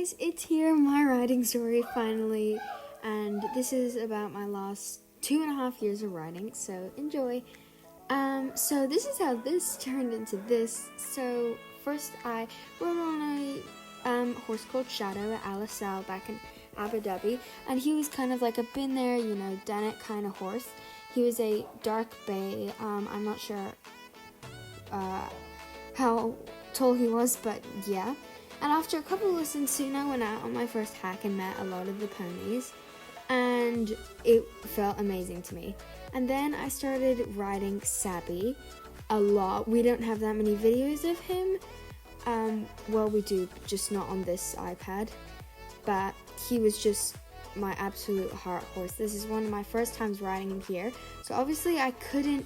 guys, it's here, my riding story finally, and this is about my last 2.5 years of riding, so enjoy. So this is how this turned into this. So first I rode on a horse called Shadow at Al Sail back in Abu Dhabi, and he was kind of like a been there, done it kind of horse. He was a dark bay. I'm not sure how tall he was, but yeah. And after a couple of lessons soon, I went out on my first hack and met a lot of the ponies, and it felt amazing to me. And then I started riding Sabi a lot. We don't have that many videos of him. Well, we do, just not on this iPad. But he was just my absolute heart horse. This is one of my first times riding him here. So obviously I couldn't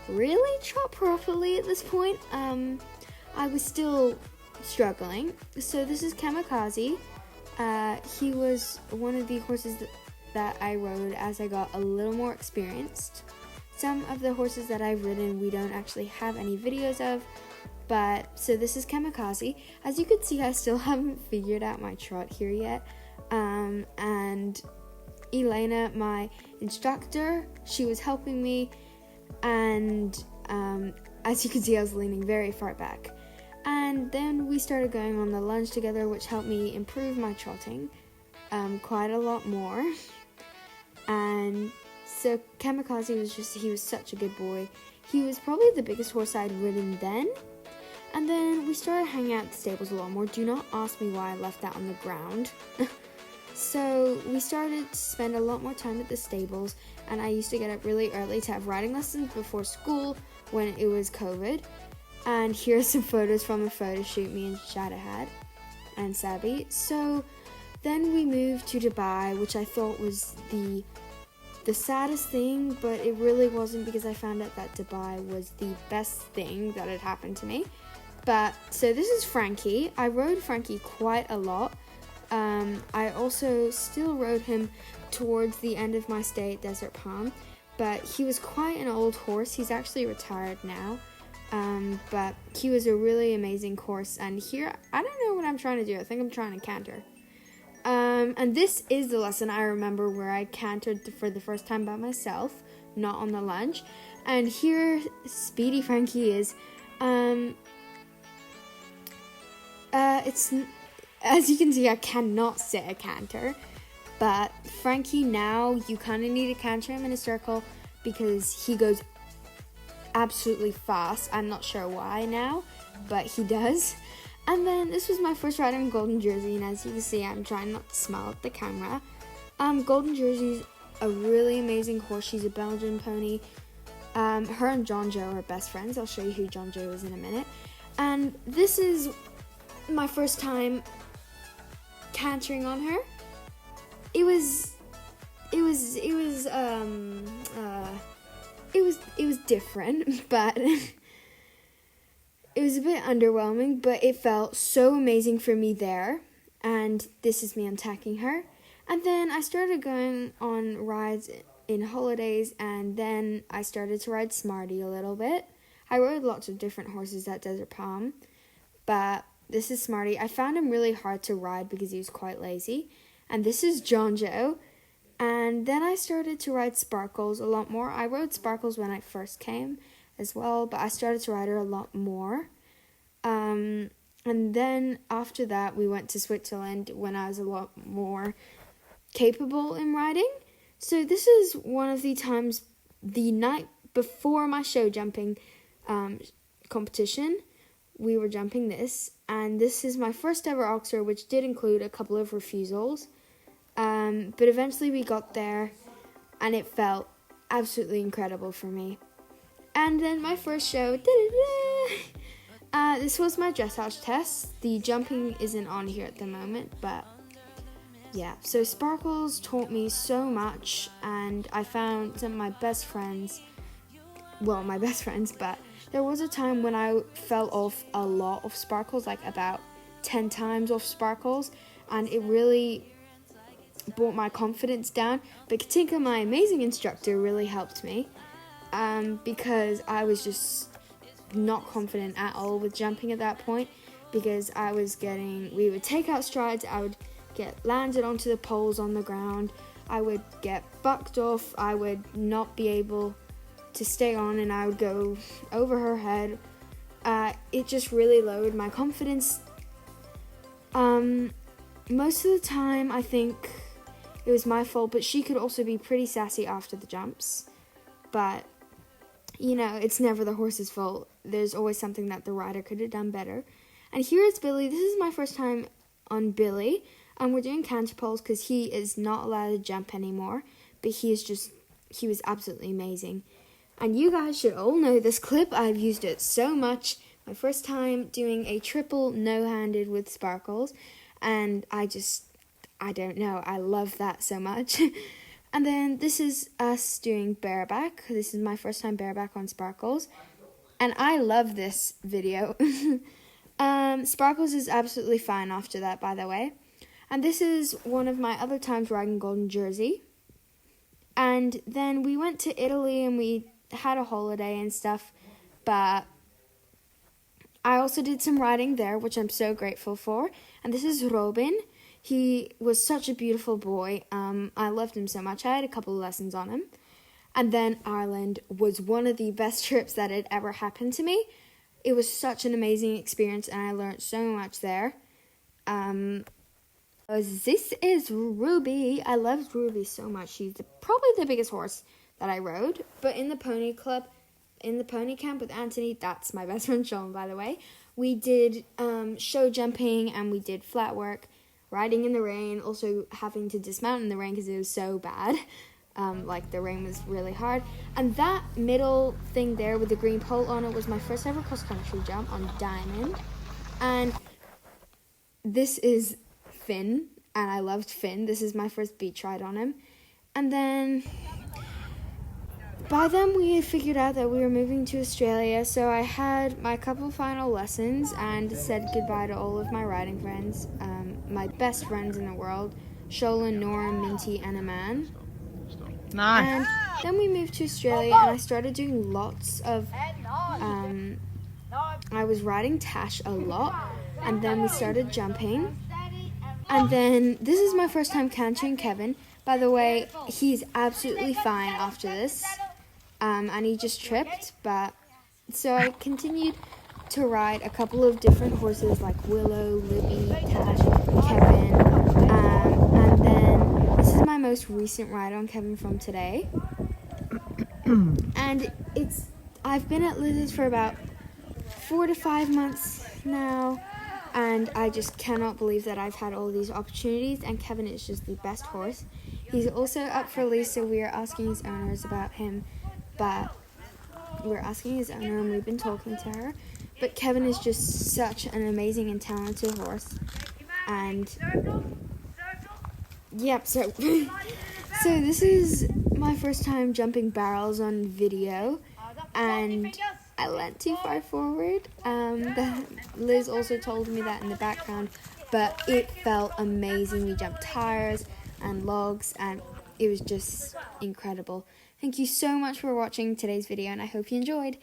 really trot properly at this point. I was still struggling. So this is Kamikaze. He was one of the horses that I rode as I got a little more experienced. Some of the horses that I've ridden we don't actually have any videos of, but so this is Kamikaze. As you can see, I still haven't figured out my trot here yet. And Elena, my instructor, she was helping me, and as you can see, I was leaning very far back. And then we started going on the lunge together, which helped me improve my trotting quite a lot more. And so Kamikaze he was such a good boy. He was probably the biggest horse I'd ridden then. And then we started hanging out at the stables a lot more. Do not ask me why I left that on the ground. So we started to spend a lot more time at the stables, and I used to get up really early to have riding lessons before school when it was COVID. And here's some photos from a photo shoot me and Shadow had, and Sabi. So then we moved to Dubai, which I thought was the saddest thing, but it really wasn't, because I found out that Dubai was the best thing that had happened to me. But so this is Frankie. I rode Frankie quite a lot. I also still rode him towards the end of my stay at Desert Palm, but he was quite an old horse. He's actually retired now. But he was a really amazing horse, and here, I don't know what I'm trying to do. I think I'm trying to canter. And this is the lesson I remember where I cantered for the first time by myself, not on the lunge. And here, Speedy Frankie is. It's, as you can see, I cannot sit a canter, but Frankie now, you kind of need to canter him in a circle because he goes absolutely fast. I'm not sure why now, but he does. And then this was my first ride in Golden Jersey, and as you can see, I'm trying not to smile at the camera. Golden Jersey's a really amazing horse. She's a Belgian pony. Her and John Joe are best friends. I'll show you who John Joe is in a minute. And this is my first time cantering on her. It was different, but it was a bit underwhelming, but it felt so amazing for me there. And this is me attacking her. And then I started going on rides in holidays, and then I started to ride Smarty a little bit. I rode lots of different horses at Desert Palm, but this is Smarty. I found him really hard to ride because he was quite lazy. And this is John Joe. And then I started to ride Sparkles a lot more. I rode Sparkles when I first came as well, but I started to ride her a lot more. And then after that, we went to Switzerland when I was a lot more capable in riding. So this is one of the times, the night before my show jumping competition, we were jumping this, and this is my first ever Oxer, which did include a couple of refusals. But eventually we got there, and it felt absolutely incredible for me. And then my first show, this was my dressage test. The jumping isn't on here at the moment, but yeah. So Sparkles taught me so much, and I found some of my best friends. Well, my best friends, but there was a time when I fell off a lot of Sparkles, like about 10 times off Sparkles, and it really brought my confidence down. But Katinka, my amazing instructor, really helped me because I was just not confident at all with jumping at that point, because we would take out strides, I would get landed onto the poles on the ground, I would get bucked off, I would not be able to stay on, and I would go over her head. It just really lowered my confidence. Most of the time, I think it was my fault, but she could also be pretty sassy after the jumps. But, it's never the horse's fault. There's always something that the rider could have done better. And here is Billy. This is my first time on Billy. We're doing canter poles because he is not allowed to jump anymore. But he was absolutely amazing. And you guys should all know this clip. I've used it so much. My first time doing a triple no-handed with sparkles. And I don't know. I love that so much. And then this is us doing bareback. This is my first time bareback on sparkles. And I love this video. Sparkles is absolutely fine after that, by the way. And this is one of my other times riding Golden Jersey. And then we went to Italy and we had a holiday and stuff. But I also did some riding there, which I'm so grateful for. And this is Robin. He was such a beautiful boy. I loved him so much. I had a couple of lessons on him. And then Ireland was one of the best trips that had ever happened to me. It was such an amazing experience, and I learned so much there. This is Ruby. I loved Ruby so much. She's probably the biggest horse that I rode. But in the pony club, in the pony camp with Anthony, that's my best friend Sean, by the way. We did show jumping, and we did flat work, riding in the rain, also having to dismount in the rain because it was so bad. The rain was really hard. And that middle thing there with the green pole on it was my first ever cross-country jump on Diamond. And this is Finn, and I loved Finn. This is my first beach ride on him. And then by then we had figured out that we were moving to Australia, so I had my couple final lessons and said goodbye to all of my riding friends, my best friends in the world, Sholin, Nora, Minty, and Aman. Nice. And then we moved to Australia, and I started doing lots of, I was riding Tash a lot, and then we started jumping. And then this is my first time cantering Kevin. By the way, he's absolutely fine after this. And he just tripped, but so I continued to ride a couple of different horses like Willow, Libby, Tash, Kevin, and then this is my most recent ride on Kevin from today. And I've been at Liz's for about 4 to 5 months now, and I just cannot believe that I've had all these opportunities, and Kevin is just the best horse. He's also up for lease, so we are asking his owners about him. But we're asking his owner, and we've been talking to her. But Kevin is just such an amazing and talented horse. And yep, so this is my first time jumping barrels on video, and I went too far forward. Liz also told me that in the background, but it felt amazing. We jumped tires and logs, and it was just incredible. Thank you so much for watching today's video, and I hope you enjoyed.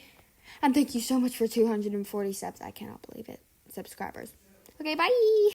And thank you so much for 240 subs. I cannot believe it. Subscribers. Okay, bye!